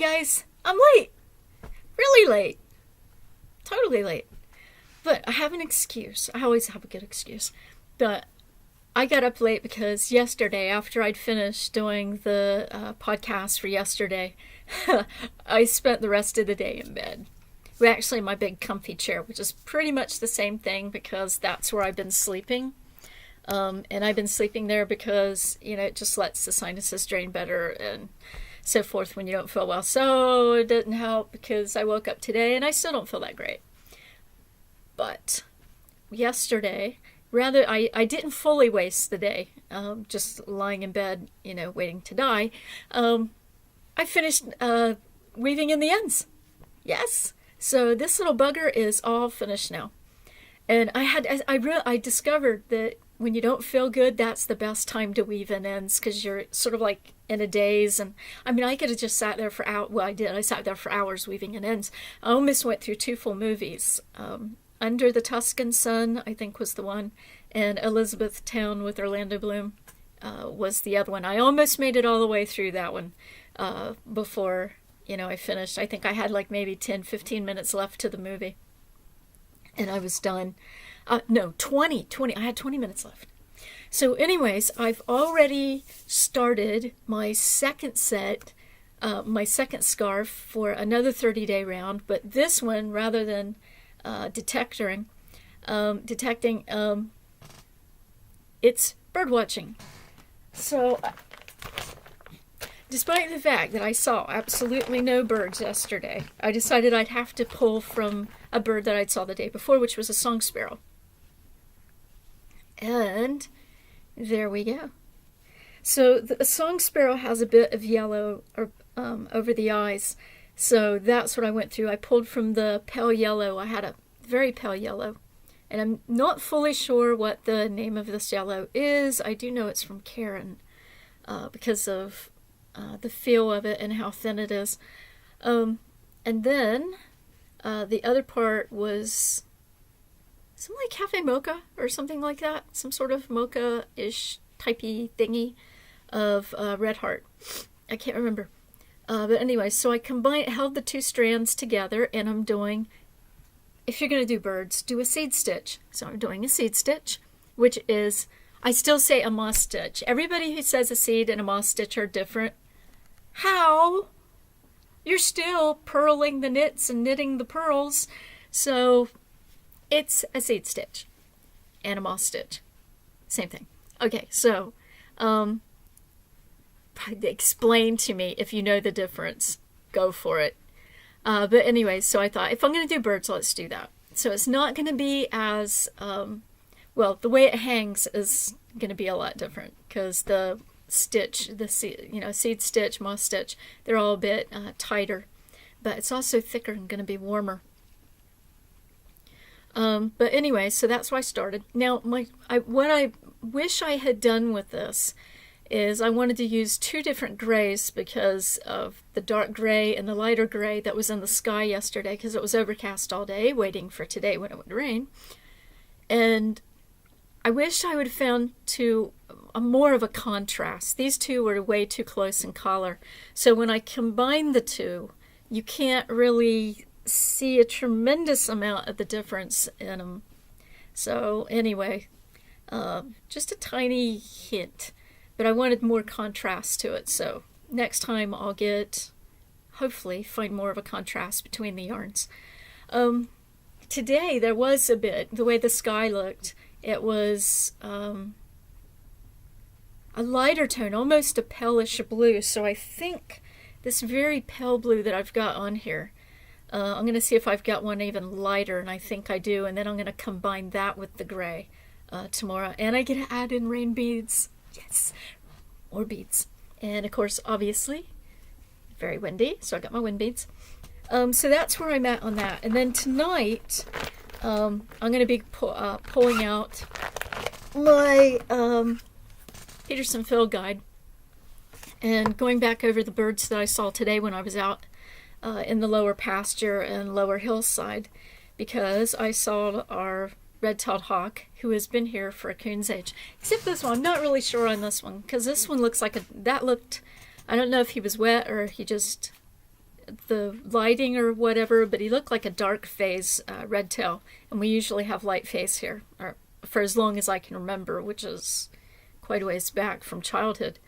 guys, I'm late. Really late. Totally late. But I have an excuse. I always have a good excuse. But I got up late because yesterday, after I'd finished doing the podcast for yesterday, I spent the rest of the day in bed. Well, actually, in my big comfy chair, which is pretty much the same thing because that's where I've been sleeping. And I've been sleeping there because, it just lets the sinuses drain better and so forth when you don't feel well. So it didn't help because I woke up today and I still don't feel that great. But yesterday, I didn't fully waste the day just lying in bed, waiting to die. I finished weaving in the ends. Yes. So this little bugger is all finished now. And I discovered that when you don't feel good, that's the best time to weave in ends because you're sort of like in a daze. And I could have just sat there for hours. Well, I did. I sat there for hours weaving in ends. I almost went through 2 full movies. Under the Tuscan Sun, I think, was the one. And Elizabethtown with Orlando Bloom was the other one. I almost made it all the way through that one before, I finished. I think I had like maybe 10, 15 minutes left to the movie. And I was done. No, 20. I had 20 minutes left. So anyways, I've already started my second set, my second scarf for another 30-day round. But this one, rather than detecting, it's birdwatching. So despite the fact that I saw absolutely no birds yesterday, I decided I'd have to pull from a bird that I'd saw the day before, which was a song sparrow. And there we go. So the song sparrow has a bit of yellow over the eyes. So that's what I went through. I pulled from the pale yellow. I had a very pale yellow. And I'm not fully sure what the name of this yellow is. I do know it's from Karen because of the feel of it and how thin it is. And then the other part was something like cafe mocha or something like that. Some sort of mocha-ish typey thingy of red heart. I can't remember. But anyway, so I held the 2 strands together, and I'm doing, if you're going to do birds, do a seed stitch. So I'm doing a seed stitch, which is, I still say a moss stitch. Everybody who says a seed and a moss stitch are different. How? You're still purling the knits and knitting the pearls. So it's a seed stitch and a moss stitch. Same thing. Okay, so explain to me if you know the difference. Go for it. But anyway, so I thought, if I'm going to do birds, let's do that. So it's not going to be as, the way it hangs is going to be a lot different because the stitch, seed stitch, moss stitch, they're all a bit tighter. But it's also thicker and going to be warmer. But anyway, so that's why I started. Now, what I wish I had done with this is I wanted to use 2 different grays because of the dark gray and the lighter gray that was in the sky yesterday because it was overcast all day, waiting for today when it would rain. And I wish I would have found more of a contrast. These 2 were way too close in color. So when I combine the 2, you can't really see a tremendous amount of the difference in them. So anyway, just a tiny hint. But I wanted more contrast to it, so next time I'll hopefully find more of a contrast between the yarns. Today there was a bit, the way the sky looked, it was a lighter tone, almost a palish blue, so I think this very pale blue that I've got on here, I'm going to see if I've got one even lighter, and I think I do, and then I'm going to combine that with the gray tomorrow, and I get to add in rain beads. Yes, more beads. And of course, obviously, very windy, so I got my wind beads. So that's where I'm at on that. And then tonight, I'm going to be pulling out my Peterson Field Guide and going back over the birds that I saw today when I was out in the lower pasture and lower hillside, because I saw our red-tailed hawk, who has been here for a coon's age. Except this one. I'm not really sure on this one, because this one looks like I don't know if he was wet or he just the lighting or whatever, but he looked like a dark phase red tail, and we usually have light phase here, or for as long as I can remember, which is quite a ways back from childhood,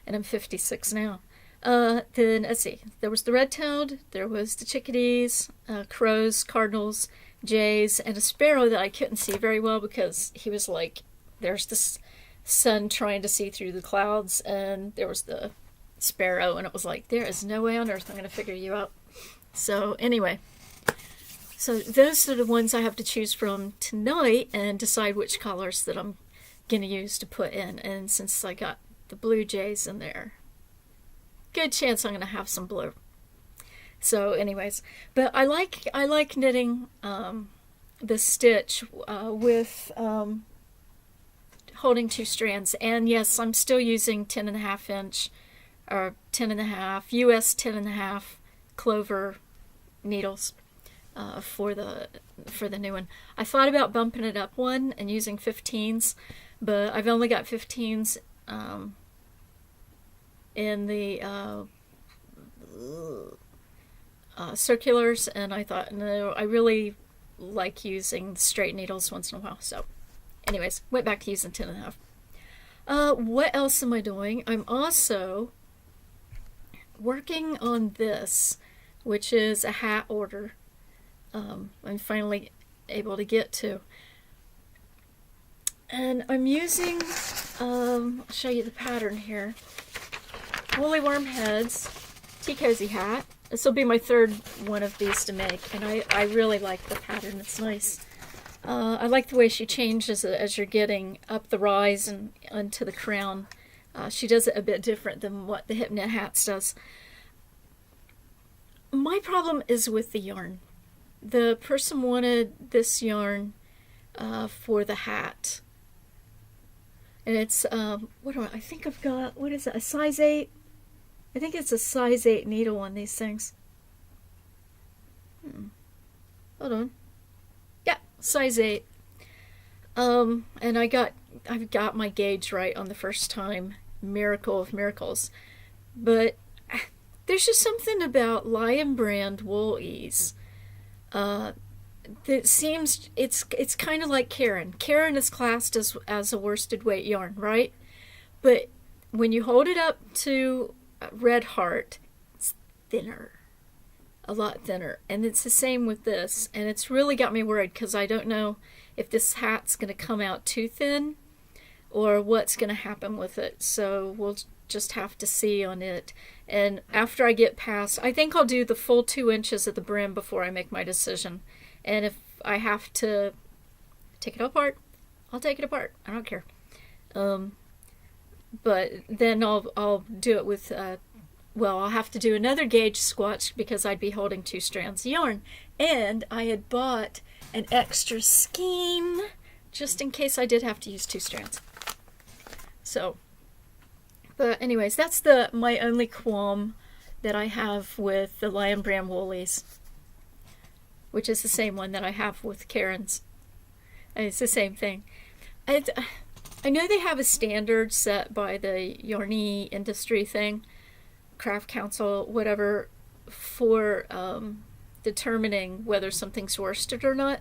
and I'm 56 now. Then let's see, there was the red-tailed, there was the chickadees, crows, cardinals, jays, and a sparrow that I couldn't see very well because he was like, there's this sun trying to see through the clouds, and there was the sparrow, and it was like, there is no way on earth I'm going to figure you out. So anyway, so those are the ones I have to choose from tonight and decide which colors that I'm going to use to put in. And since I got the blue jays in there, good chance I'm going to have some blue. So anyways, but I like knitting the stitch with holding 2 strands. And yes, I'm still using 10.5 inch or 10.5 US 10.5 clover needles for the new one. I thought about bumping it up one and using 15s, but I've only got 15s in the circulars, and I thought, no, I really like using straight needles once in a while. So anyways, went back to using 10.5. What else am I doing? I'm also working on this, which is a hat order. I'm finally able to get to. And I'm using, I'll show you the pattern here. Woolly worm heads, tea cozy hat. This will be my 3rd one of these to make, and I really like the pattern. It's nice. I like the way she changes it as you're getting up the rise and onto the crown. She does it a bit different than what the Hip Knit Hats does. My problem is with the yarn. The person wanted this yarn for the hat. And it's, I think I've got, what is it, a size 8? I think it's a size 8 needle on these things. Hold on. Yeah, size 8. And I've got my gauge right on the first time. Miracle of miracles. But there's just something about Lion Brand woolies that seems, it's kind of like Karen. Karen is classed as a worsted weight yarn, right? But when you hold it up to Red Heart, it's thinner, a lot thinner, and it's the same with this. And it's really got me worried because I don't know if this hat's going to come out too thin or what's going to happen with it. So we'll just have to see on it. And after I get past, I think I'll do the full 2 inches at the brim before I make my decision. And if I have to take it apart, I'll take it apart. I don't care. But then I'll do it with, I'll have to do another gauge swatch because I'd be holding 2 strands of yarn. And I had bought an extra skein just in case I did have to use 2 strands. So, but anyways, that's my only qualm that I have with the Lion Brand woolies, which is the same one that I have with Karen's. And it's the same thing. I know they have a standard set by the Yarny industry thing, Craft Council, whatever, for determining whether something's worsted or not.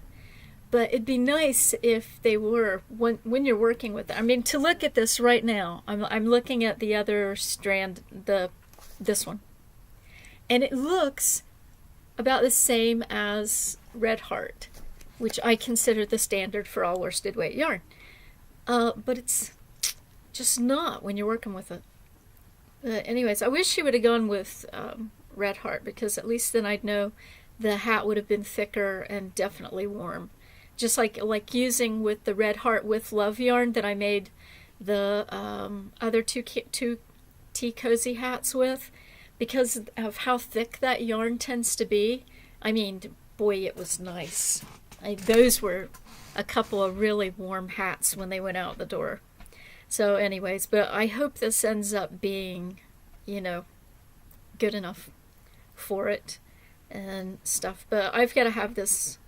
But it'd be nice if they were, when you're working with it. I mean, to look at this right now, I'm looking at the other strand, this one. And it looks about the same as Red Heart, which I consider the standard for all worsted weight yarn. But it's just not when you're working with it. But anyways, I wish she would have gone with Red Heart, because at least then I'd know the hat would have been thicker and definitely warm. Just like using with the Red Heart with Love yarn that I made the other two tea cozy hats with, because of how thick that yarn tends to be. I mean, boy, it was nice. Those were a couple of really warm hats when they went out the door. So anyways, but I hope this ends up being, good enough for it and stuff. But I've got to have this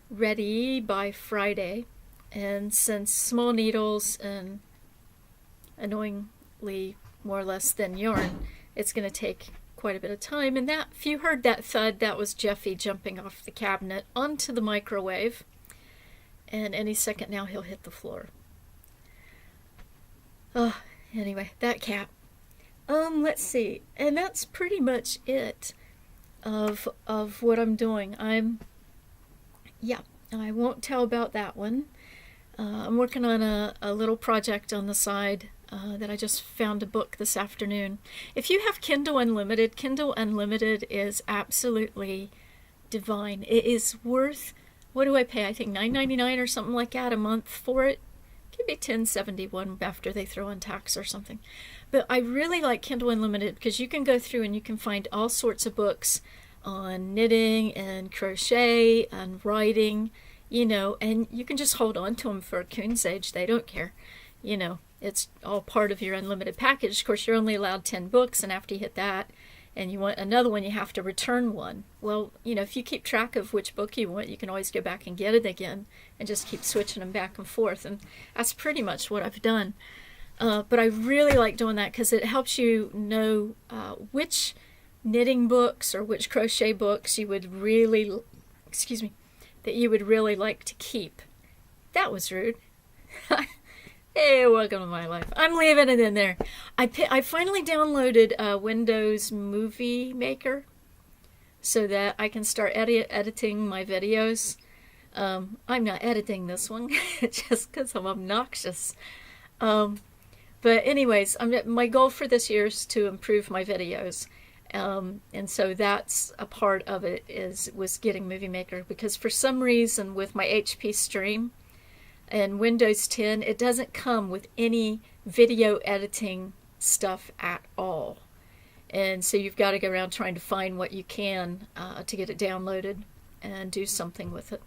ready by Friday. And since small needles and annoyingly more or less thin yarn, it's going to take quite a bit of time. And that, if you heard that thud, that was Jeffy jumping off the cabinet onto the microwave. And any second now he'll hit the floor. Anyway, that cat. Let's see. And that's pretty much it of what I'm doing. I won't tell about that one. I'm working on a little project on the side that I just found a book this afternoon. If you have Kindle Unlimited is absolutely divine. It is worth, what do I pay? I think $9.99 or something like that a month for it. Could be $10.71 after they throw in tax or something. But I really like Kindle Unlimited because you can go through and you can find all sorts of books on knitting and crochet and writing, and you can just hold on to them for a coon's age. They don't care. It's all part of your unlimited package. Of course, you're only allowed 10 books, and after you hit that and you want another one, you have to return one. Well, if you keep track of which book you want, you can always go back and get it again and just keep switching them back and forth. And that's pretty much what I've done. But I really like doing that because it helps you know which knitting books or which crochet books you would really, that you would really like to keep. That was rude. Hey, welcome to my life. I'm leaving it in there. I finally downloaded Windows Movie Maker so that I can start editing my videos. I'm not editing this one just because I'm obnoxious. But anyways, my goal for this year is to improve my videos. And so that's a part of it was getting Movie Maker, because for some reason with my HP Stream and Windows 10, it doesn't come with any video editing stuff at all. And so you've got to go around trying to find what you can to get it downloaded and do something with it,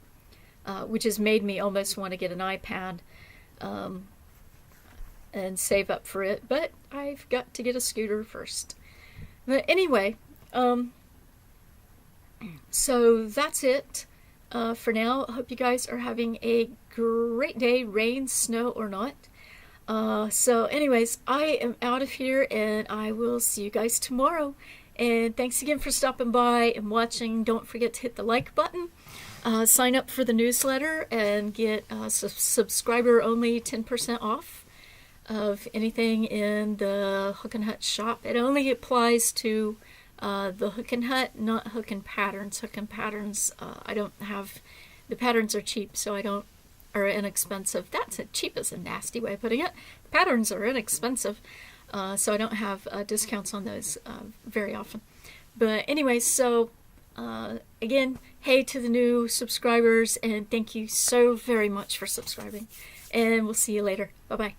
which has made me almost want to get an iPad and save up for it. But I've got to get a scooter first. But anyway, so that's it for now. I hope you guys are having a great day, rain, snow, or not. So anyways, I am out of here, and I will see you guys tomorrow. And thanks again for stopping by and watching. Don't forget to hit the like button. Sign up for the newsletter and get subscriber-only 10% off of anything in the Hookin Hut shop. It only applies to the Hookin Hut, not Hookin Patterns. Hookin Patterns, I don't have, the patterns are cheap, so are inexpensive. That's cheap is a nasty way of putting it. The patterns are inexpensive, so I don't have discounts on those very often. But anyway, so again, hey to the new subscribers, and thank you so very much for subscribing. And we'll see you later. Bye-bye.